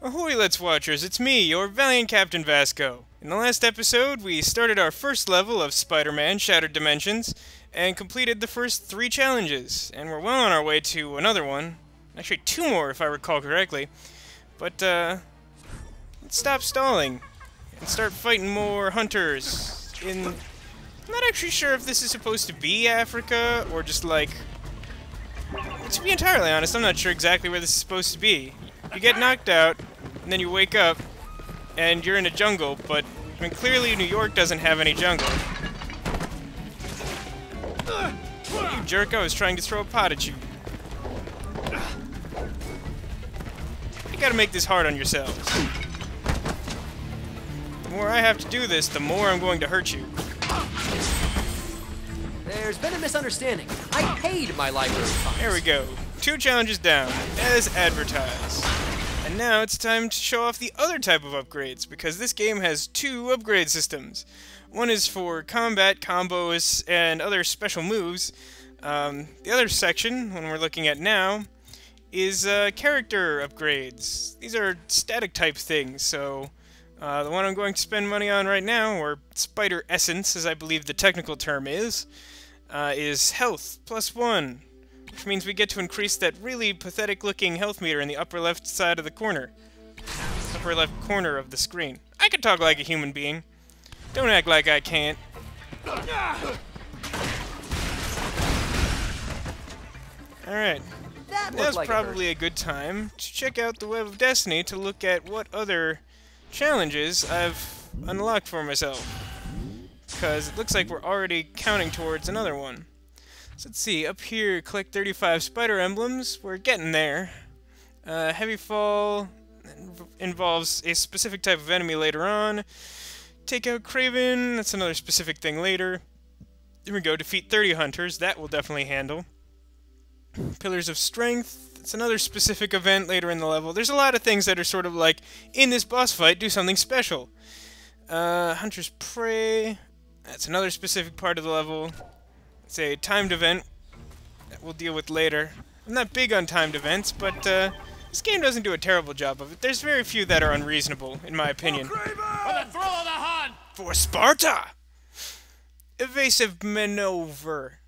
Ahoy, Let's Watchers, it's me, your valiant Captain Vasco. In the last episode, we started our first level of Spider-Man Shattered Dimensions, and completed the first 3 challenges, and we're well on our way to another one. Actually, 2 more, if I recall correctly. But, let's stop stalling, and start fighting more hunters in... I'm not actually sure if this is supposed to be Africa, or just like... To be entirely honest, I'm not sure exactly where this is supposed to be. You get knocked out, and then you wake up, and you're in a jungle, but, I mean, clearly New York doesn't have any jungle. You jerk, I was trying to throw a pot at you. You gotta make this hard on yourselves. The more I have to do this, the more I'm going to hurt you. There's been a misunderstanding. I paid my library funds. There we go. 2 challenges down, as advertised. And now it's time to show off the other type of upgrades, because this game has 2 upgrade systems. One is for combat, combos, and other special moves. The other section, one we're looking at now, is character upgrades. These are static type things, so the one I'm going to spend money on right now, or Spider Essence, as I believe the technical term is Health +1. Which means we get to increase that really pathetic-looking health meter in the upper left side of the corner. Upper left corner of the screen. I can talk like a human being. Don't act like I can't. Alright. Now's probably a good time to check out the Web of Destiny to look at what other challenges I've unlocked for myself. Because it looks like we're already counting towards another one. So let's see, up here, collect 35 spider emblems. We're getting there. Heavy Fall involves a specific type of enemy later on. Take out Craven, that's another specific thing later. Here we go, defeat 30 hunters, that will definitely handle. Pillars of Strength, it's another specific event later in the level. There's a lot of things that are sort of like, in this boss fight, do something special. Hunter's Prey, that's another specific part of the level. It's a timed event that we'll deal with later. I'm not big on timed events, but this game doesn't do a terrible job of it. There's very few that are unreasonable, in my opinion. For the thrill of the hunt! For Sparta! Evasive maneuver.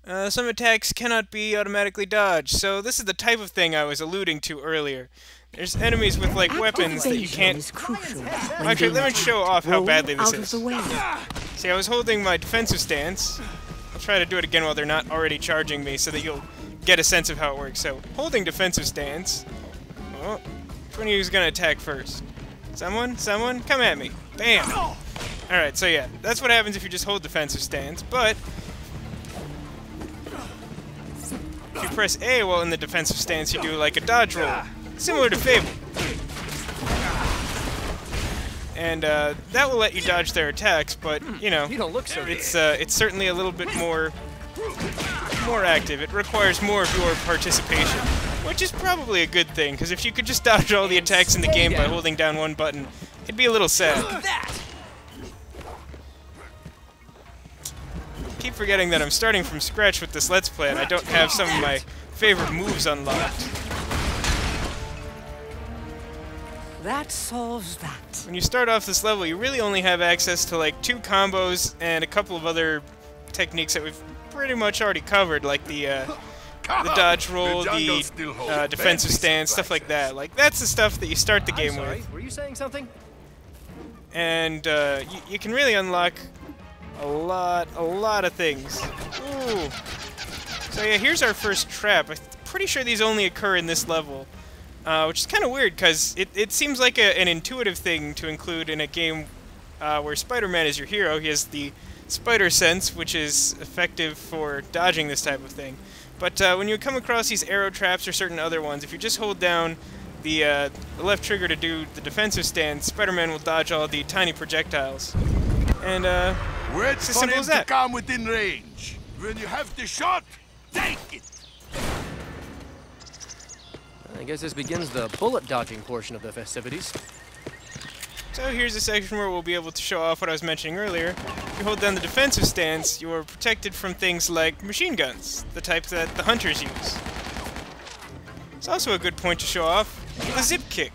Some attacks cannot be automatically dodged, so this is the type of thing I was alluding to earlier. There's enemies with, like, weapons that you can't... Actually, let me show off how badly this is. See, I was holding my defensive stance. I'll try to do it again while they're not already charging me so that you'll get a sense of how it works. So, holding defensive stance. Oh, which one of you is going to attack first? Someone? Someone? Come at me. Bam! Alright, so yeah, that's what happens if you just hold defensive stance, but... if you press A while in the defensive stance, you do like a dodge roll. Similar to Fable. And that will let you dodge their attacks, but you know, you don't look so it's certainly a little bit more active. It requires more of your participation, which is probably a good thing, because if you could just dodge all the attacks in the game by holding down one button, it'd be a little sad. Keep forgetting that I'm starting from scratch with this Let's Play, and I don't have some of my favorite moves unlocked. That solves that. When you start off this level, you really only have access to like 2 combos and a couple of other techniques that we've pretty much already covered, like the dodge roll, the defensive stance, stuff like that. Like, that's the stuff that you start the game with. Were you saying something? And you can really unlock a lot of things. Ooh. So yeah, here's our first trap. I'm pretty sure these only occur in this level. Which is kind of weird, because it seems like an intuitive thing to include in a game where Spider-Man is your hero. He has the spider sense, which is effective for dodging this type of thing. But when you come across these arrow traps or certain other ones, if you just hold down the left trigger to do the defensive stance, Spider-Man will dodge all the tiny projectiles. And it's as simple as that. To come within range. When you have the shot, take it! I guess this begins the bullet dodging portion of the festivities. So here's a section where we'll be able to show off what I was mentioning earlier. If you hold down the defensive stance, you are protected from things like machine guns, the type that the hunters use. It's also a good point to show off the zip kick.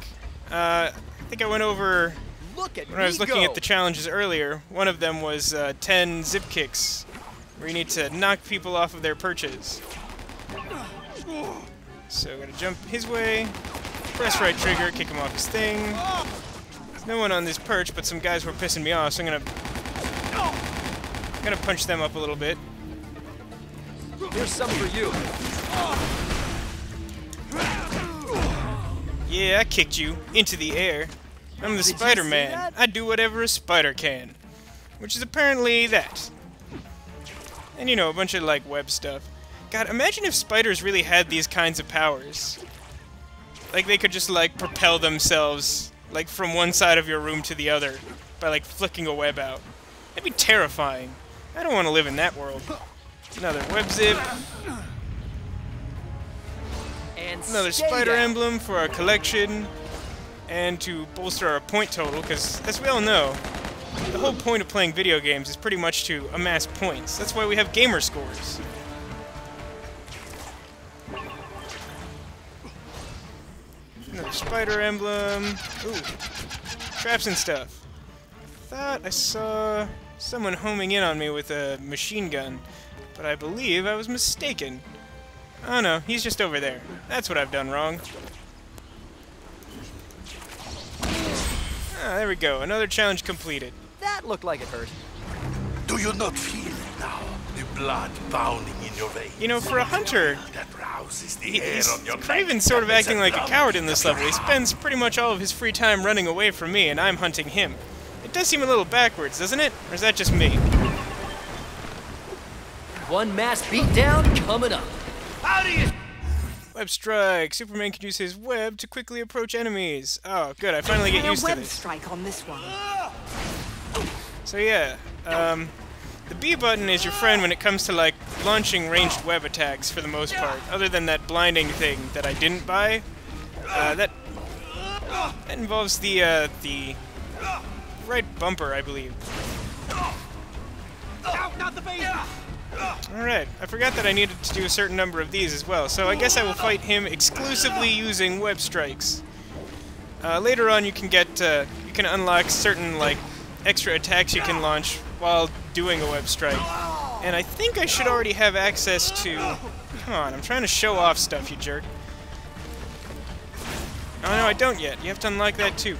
I think I went over Look at when I was looking go. at the challenges earlier. One of them was 10 zip kicks, where you need to knock people off of their perches. So I'm gonna jump his way, press right trigger, kick him off his thing. There's no one on this perch, but some guys were pissing me off, so I'm gonna punch them up a little bit. Here's some for you. Yeah, I kicked you into the air. I'm the Did you Spider-Man. see that? I do whatever a spider can. Which is apparently that. And you know, a bunch of like web stuff. God, imagine if spiders really had these kinds of powers. Like they could just like propel themselves like from one side of your room to the other by like flicking a web out. That'd be terrifying. I don't want to live in that world. Another web zip. And Another stay spider down. emblem for our collection. And to bolster our point total, because as we all know, the whole point of playing video games is pretty much to amass points. That's why we have gamer scores. Another spider emblem. Ooh. Traps and stuff. Thought I saw someone homing in on me with a machine gun, but I believe I was mistaken. Oh no, he's just over there. That's what I've done wrong. Ah, there we go. Another challenge completed. That looked like it hurt. Do you not feel it now? The blood pounding in your veins. You know, for a hunter, That rouses the hair he's on your Craven's neck sort of and makes acting like a lump coward in in this the level. He ground. spends pretty much all of his free time running away from me, and I'm hunting him. It does seem a little backwards, doesn't it? Or is that just me? One mass beatdown coming up. How do you... Web strike. Superman can use his web to quickly approach enemies. Oh, good. I finally get And used a to web this. strike on this one. So yeah, the B button is your friend when it comes to like launching ranged web attacks for the most part. Other than that blinding thing that I didn't buy, that involves the right bumper, I believe. Alright, I forgot that I needed to do a certain number of these as well, so I guess I will fight him exclusively using web strikes. Later on you can get, you can unlock certain, like, extra attacks you can launch while doing a web strike. And I think I should already have access to... Come on, I'm trying to show off stuff, you jerk. Oh no, I don't yet. You have to unlock that too.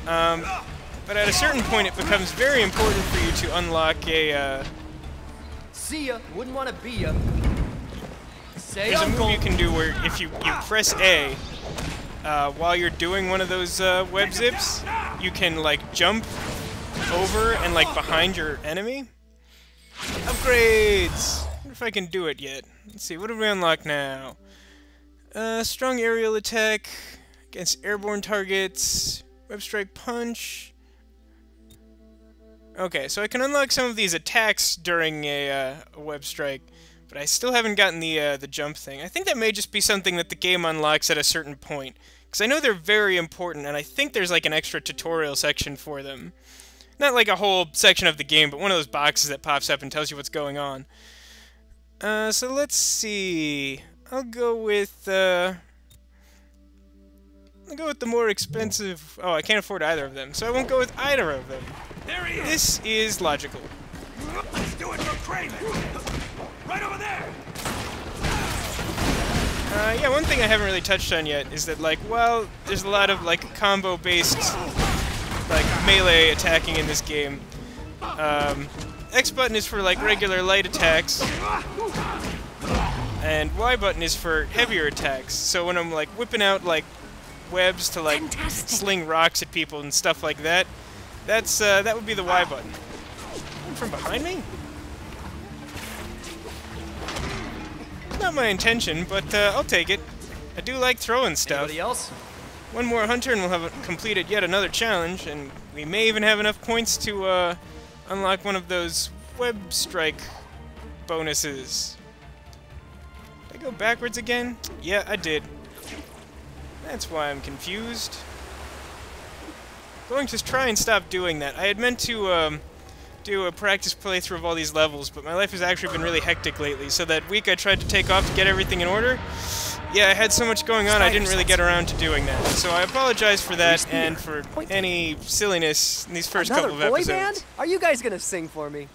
But at a certain point it becomes very important for you to unlock a, See ya. Wouldn't want to be ya. Say There's a uncle. move you can do where if you press A while you're doing one of those web zips, you can like jump over and like behind your enemy. Upgrades! I wonder if I can do it yet. Let's see, what do we unlock now? Strong aerial attack against airborne targets. Web strike punch. Okay, so I can unlock some of these attacks during a web strike, but I still haven't gotten the jump thing. I think that may just be something that the game unlocks at a certain point, because I know they're very important, and I think there's like an extra tutorial section for them. Not like a whole section of the game, but one of those boxes that pops up and tells you what's going on. So let's see. I'll go with the more expensive... Oh, I can't afford either of them, so I won't go with either of them. There he is! This is logical. Let's do it for Craven! Right over there! Yeah, one thing I haven't really touched on yet is that, like, while there's a lot of, like, combo-based, like, melee attacking in this game, X button is for, like, regular light attacks, and Y button is for heavier attacks. So when I'm, like, whipping out, like, webs to, like, Fantastic. sling rocks at people and stuff like that, that's, that would be the Y button. From behind me? Not my intention, but I'll take it. I do like throwing stuff. Anybody else? One more hunter and we'll have completed yet another challenge, and we may even have enough points to unlock one of those web strike bonuses. Did I go backwards again? Yeah, I did. That's why I'm confused. Going to try and stop doing that. I had meant to do a practice playthrough of all these levels, but my life has actually been really hectic lately, so that week I tried to take off to get everything in order. Yeah, I had so much going on, I didn't really get around to doing that. So I apologize for that and for any silliness in these first couple of episodes. Band? Are you guys gonna sing for me?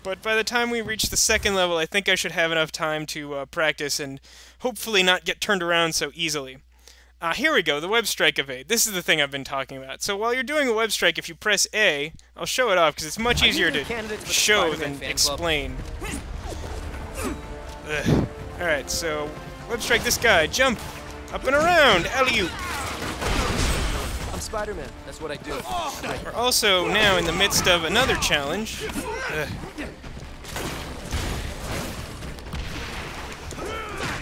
But by the time we reach the second level, I think I should have enough time to practice and hopefully not get turned around so easily. Here we go, the web strike evade. This is the thing I've been talking about. So while you're doing a web strike, if you press A, I'll show it off because it's much easier to show than explain. Alright, so web strike this guy, jump, up and around, alley-oop. I'm Spider-Man, that's what I do. We're also now in the midst of another challenge.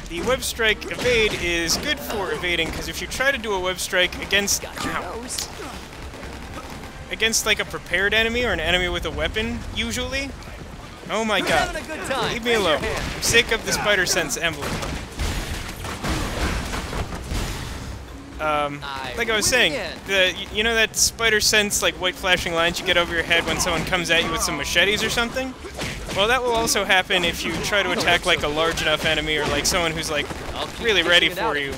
The web strike evade is good for evading because if you try to do a web strike against like a prepared enemy or an enemy with a weapon, usually. Oh my god. Leave me alone. I'm sick of the Spider Sense emblem. Like I was saying, you know that Spider Sense, like, white flashing lines you get over your head when someone comes at you with some machetes or something? Well, that will also happen if you try to attack, like, a large enough enemy or, like, someone who's, like, really ready for you.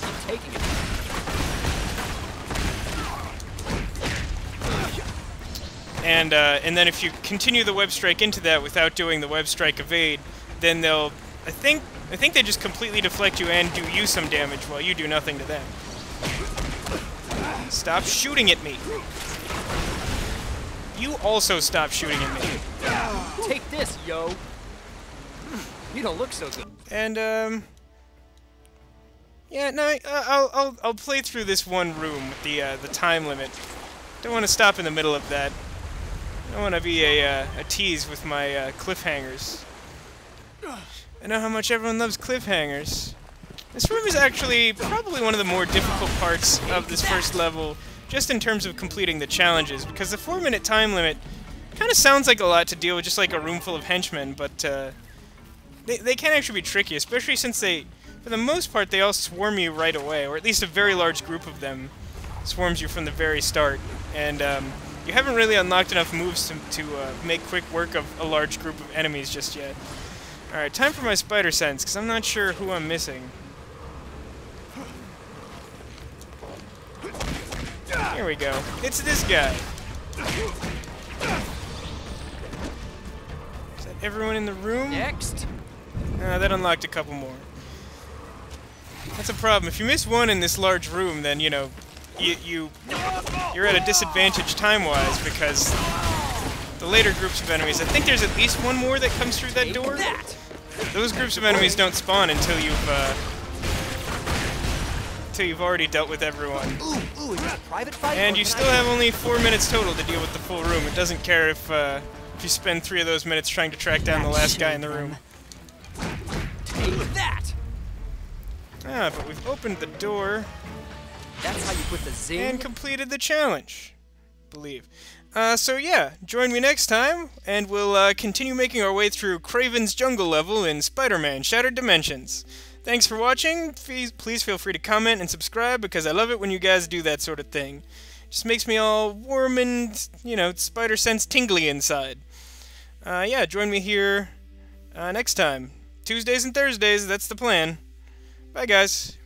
And then if you continue the web strike into that without doing the web strike evade, then they'll, I think they just completely deflect you and do you some damage while you do nothing to them. Stop shooting at me. You also stop shooting at me. Take this, yo. You don't look so good. And yeah, no, I'll play through this one room with the time limit. Don't want to stop in the middle of that. I don't want to be a tease with my cliffhangers. I know how much everyone loves cliffhangers. This room is actually probably one of the more difficult parts of this first level, just in terms of completing the challenges, because the 4-minute time limit kind of sounds like a lot to deal with just like a room full of henchmen, but they can actually be tricky, especially since they, for the most part, they all swarm you right away, or at least a very large group of them swarms you from the very start, and you haven't really unlocked enough moves to make quick work of a large group of enemies just yet. Alright, time for my Spider Sense, because I'm not sure who I'm missing. Here we go. It's this guy. Is that everyone in the room? Next. That unlocked a couple more. That's a problem. If you miss one in this large room, then, you know, you're at a disadvantage time-wise, because the later groups of enemies, I think there's at least one more that comes through that door. Those groups of enemies don't spawn until you've already dealt with everyone. And you still have only 4 minutes total to deal with the full room. It doesn't care if you spend 3 of those minutes trying to track down the last guy in the room. Take that! But we've opened the door. That's how you put the zing. And completed the challenge, I believe. So yeah, join me next time, and we'll continue making our way through Kraven's jungle level in Spider-Man Shattered Dimensions. Thanks for watching. Please feel free to comment and subscribe, because I love it when you guys do that sort of thing. It just makes me all warm and, you know, Spider Sense tingly inside. Yeah, join me here next time. Tuesdays and Thursdays, that's the plan. Bye, guys.